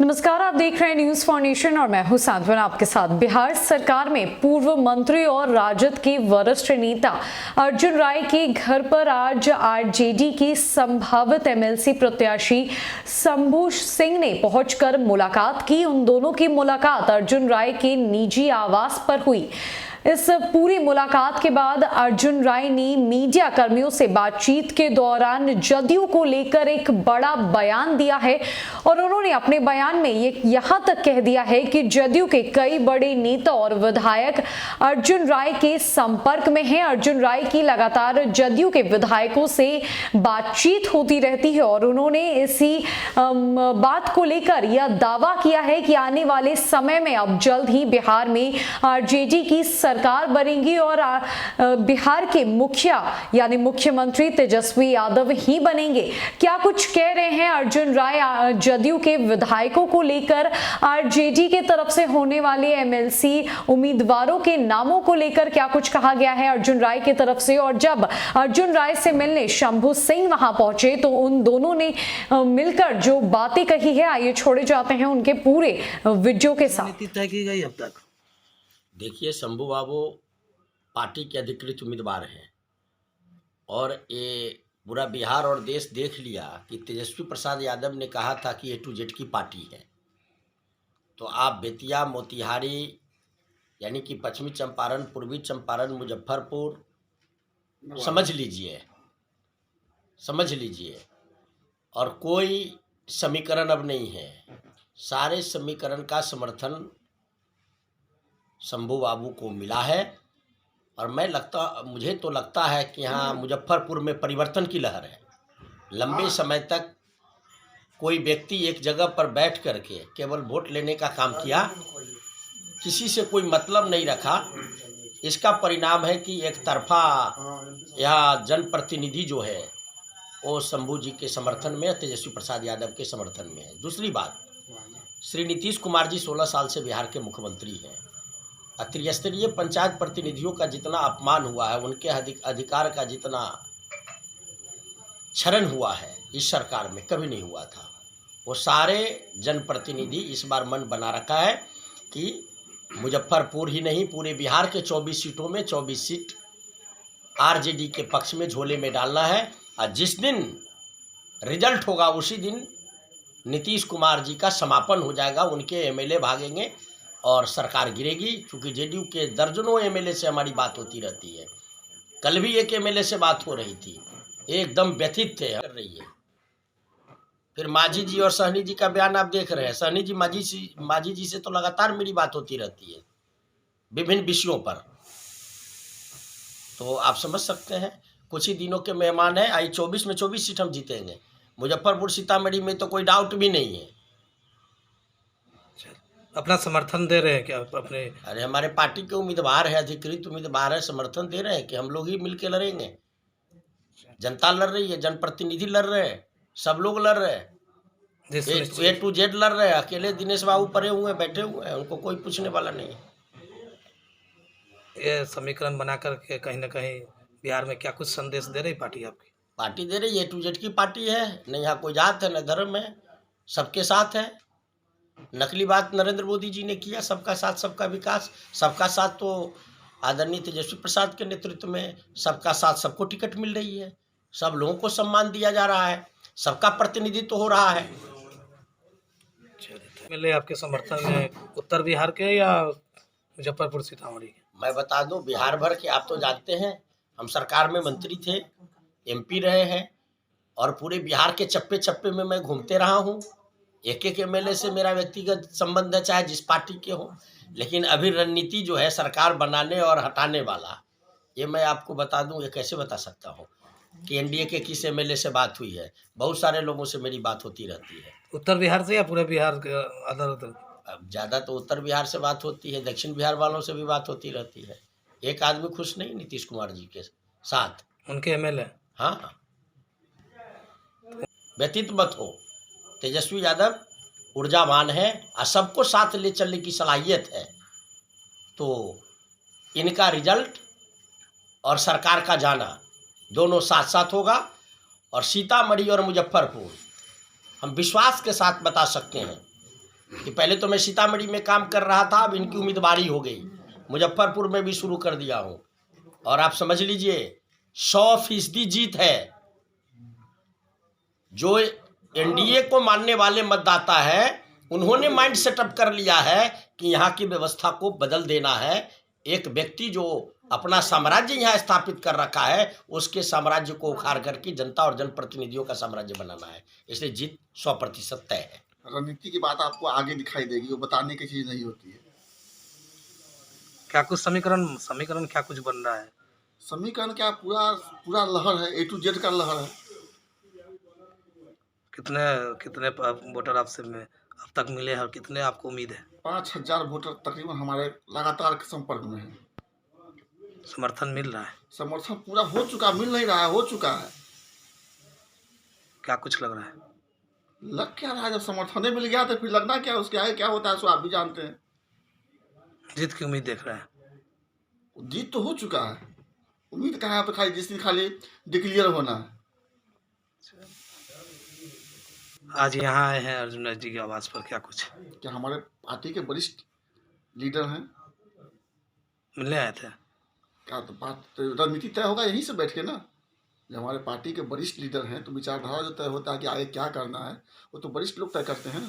नमस्कार, आप देख रहे हैं न्यूज फॉर नेशन और मैं हूं सांत्वना आपके साथ। बिहार सरकार में पूर्व मंत्री और राजद के वरिष्ठ नेता अर्जुन राय के घर पर आज आरजेडी की संभावित एमएलसी प्रत्याशी शंभू सिंह ने पहुंचकर मुलाकात की। उन दोनों की मुलाकात अर्जुन राय के निजी आवास पर हुई। इस पूरी मुलाकात के बाद अर्जुन राय ने मीडिया कर्मियों से बातचीत के दौरान जदयू को लेकर एक बड़ा बयान दिया है और उन्होंने अपने बयान में ये यहां तक कह दिया है कि जदयू के कई बड़े नेता और विधायक अर्जुन राय के संपर्क में हैं। अर्जुन राय की लगातार जदयू के विधायकों से बातचीत होती रहती है और उन्होंने इसी बात को लेकर यह दावा किया है कि आने वाले समय में अब जल्द ही बिहार में आरजेडी की सरकार बनेगी और बिहार के मुखिया यानी मुख्यमंत्री तेजस्वी यादव ही बनेंगे। क्या कुछ कह रहे हैं अर्जुन राय जदयू के विधायकों को लेकर, आरजेडी के तरफ से होने वाले एमएलसी उम्मीदवारों के नामों को लेकर क्या कुछ कहा गया है अर्जुन राय की तरफ से। और जब अर्जुन राय से मिलने शंभू सिंह वहां पहुंचे तो उन दोनों ने मिलकर जो बातें कही है, आइए छोड़े जाते हैं उनके पूरे वीडियो के साथ। तय की गई अब तक देखिए, शंभू बाबू पार्टी के अधिकृत उम्मीदवार हैं और ये पूरा बिहार और देश देख लिया कि तेजस्वी प्रसाद यादव ने कहा था कि A to Z की पार्टी है। तो आप बेतिया, मोतिहारी यानी कि पश्चिमी चंपारण, पूर्वी चंपारण, मुजफ्फरपुर समझ लीजिए और कोई समीकरण अब नहीं है। सारे समीकरण का समर्थन शंभू बाबू को मिला है और मुझे तो लगता है कि यहाँ मुजफ्फरपुर में परिवर्तन की लहर है। लंबे समय तक कोई व्यक्ति एक जगह पर बैठ करके केवल वोट लेने का काम किया, किसी से कोई मतलब नहीं रखा। इसका परिणाम है कि एक तरफा यह जनप्रतिनिधि जो है वो शंभू जी के समर्थन में, तेजस्वी प्रसाद यादव के समर्थन में है। दूसरी बात, श्री नीतीश कुमार जी 16 साल से बिहार के मुख्यमंत्री हैं। त्रिस्तरीय पंचायत प्रतिनिधियों का जितना अपमान हुआ है, उनके अधिकार का जितना क्षरण हुआ है इस सरकार में कभी नहीं हुआ था। वो सारे जनप्रतिनिधि इस बार मन बना रखा है कि मुजफ्फरपुर ही नहीं, पूरे बिहार के 24 सीटों में 24 सीट आरजेडी के पक्ष में झोले में डालना है। और जिस दिन रिजल्ट होगा उसी दिन नीतीश कुमार जी का समापन हो जाएगा, उनके एमएलए भागेंगे और सरकार गिरेगी। क्योंकि जेडीयू के दर्जनों एमएलए से हमारी बात होती रहती है। कल भी एक एमएलए से बात हो रही थी, एकदम व्यथित थे कर रही है। फिर मांझी जी और सहनी जी का बयान आप देख रहे हैं। सहनी जी मांझी जी से तो लगातार मेरी बात होती रहती है विभिन्न विषयों पर। तो आप समझ सकते हैं कुछ ही दिनों के मेहमान हैं। आई 24 में 24 सीट हम जीतेंगे। मुजफ्फरपुर, सीतामढ़ी में तो कोई डाउट भी नहीं है। अपना समर्थन दे रहे हैं क्या अपने? अरे हमारे पार्टी के उम्मीदवार है, अधिकृत उम्मीदवार है, समर्थन दे रहे हैं कि हम लोग ही मिलके लड़ेंगे। जनता लड़ रही है, जनप्रतिनिधि लड़ रहे हैं, सब लोग लड़ रहे हैं, A to Z लड़ रहे हैं। अकेले दिनेश बाबू पड़े हुए बैठे हुए हैं, उनको कोई पूछने वाला नहीं है। ये समीकरण बना करके कहीं ना कहीं बिहार में क्या कुछ संदेश दे रही पार्टी आपकी? पार्टी दे रही है, A to Z की पार्टी है। न यहाँ कोई जात है न धर्म है, सबके साथ है। नकली बात नरेंद्र मोदी जी ने किया, सबका साथ सबका विकास। सबका साथ तो आदरणीय तेजस्वी प्रसाद के नेतृत्व में सबका साथ, सबको टिकट मिल रही है, सब लोगों को सम्मान दिया जा रहा है, सबका प्रतिनिधित्व हो रहा है। मिले आपके समर्थन में उत्तर बिहार के या मुजफ्फरपुर, सीतामढ़ी के? मैं बता दूं, बिहार भर के आप तो जानते हैं, हम सरकार में मंत्री थे, MP रहे हैं और पूरे बिहार के चप्पे चप्पे में मैं घूमते रहा हूँ। एक एमएलए से मेरा व्यक्तिगत संबंध है, चाहे जिस पार्टी के हो। लेकिन अभी रणनीति जो है सरकार बनाने और हटाने वाला, ये मैं आपको बता दूं, ये कैसे बता सकता हूँ कि एनडीए के किस एमएलए से बात हुई है। बहुत सारे लोगों से मेरी बात होती रहती है। उत्तर बिहार से या पूरे बिहार के अदर? अब ज़्यादा तो उत्तर बिहार से बात होती है, दक्षिण बिहार वालों से भी बात होती रहती है। एक आदमी खुश नहीं नीतीश कुमार जी के साथ, उनके एमएलए। हाँ, व्यतीत मत हो। तेजस्वी यादव ऊर्जावान है और सबको साथ ले चलने की सलाहियत है। तो इनका रिजल्ट और सरकार का जाना दोनों साथ साथ होगा। और सीतामढ़ी और मुजफ्फरपुर हम विश्वास के साथ बता सकते हैं कि पहले तो मैं सीतामढ़ी में काम कर रहा था, अब इनकी उम्मीदवारी हो गई, मुजफ्फरपुर में भी शुरू कर दिया हूँ। और आप समझ लीजिए 100% जीत है। जो एनडीए को मानने वाले मतदाता है, उन्होंने माइंड सेटअप कर लिया है कि यहाँ की व्यवस्था को बदल देना है। एक व्यक्ति जो अपना साम्राज्य यहाँ स्थापित कर रखा है, उसके साम्राज्य को उखाड़ करके जनता और जनप्रतिनिधियों का साम्राज्य बनाना है। इसलिए जीत 100% तय है। रणनीति की बात आपको आगे दिखाई देगी, वो बताने की चीज नहीं होती है। क्या कुछ समीकरण क्या कुछ बन रहा है? समीकरण क्या, पूरा पूरा लहर है, A to Z का लहर है। कितने कितने वोटर आपसे में अब तक मिले हैं और कितने आपको उम्मीद है? 5,000 वोटर तकरीबन हमारे लगातार संपर्क में है। समर्थन मिल रहा है? समर्थन पूरा हो चुका, मिल नहीं रहा है, हो चुका है। क्या कुछ लग रहा है? लग क्या रहा है, जब समर्थन मिल गया तो फिर लगना क्या, उसके आगे क्या होता है सो आप भी जानते हैं। जीत की उम्मीद देख रहे हैं? जीत तो हो चुका है, उम्मीद कहाँ है, तो खाली जिस दिन खाली डिक्लेयर होना है। आज यहाँ आए हैं अर्जुन जी के आवास पर, क्या कुछ क्या हमारे पार्टी के वरिष्ठ लीडर हैं, मिलने आए थे? क्या तो बात रणनीति तय होगा यहीं से बैठ के ना। जब हमारे पार्टी के वरिष्ठ लीडर हैं तो विचारधारा जो तय होता है कि आगे क्या करना है, वो तो वरिष्ठ लोग तय करते हैं ना।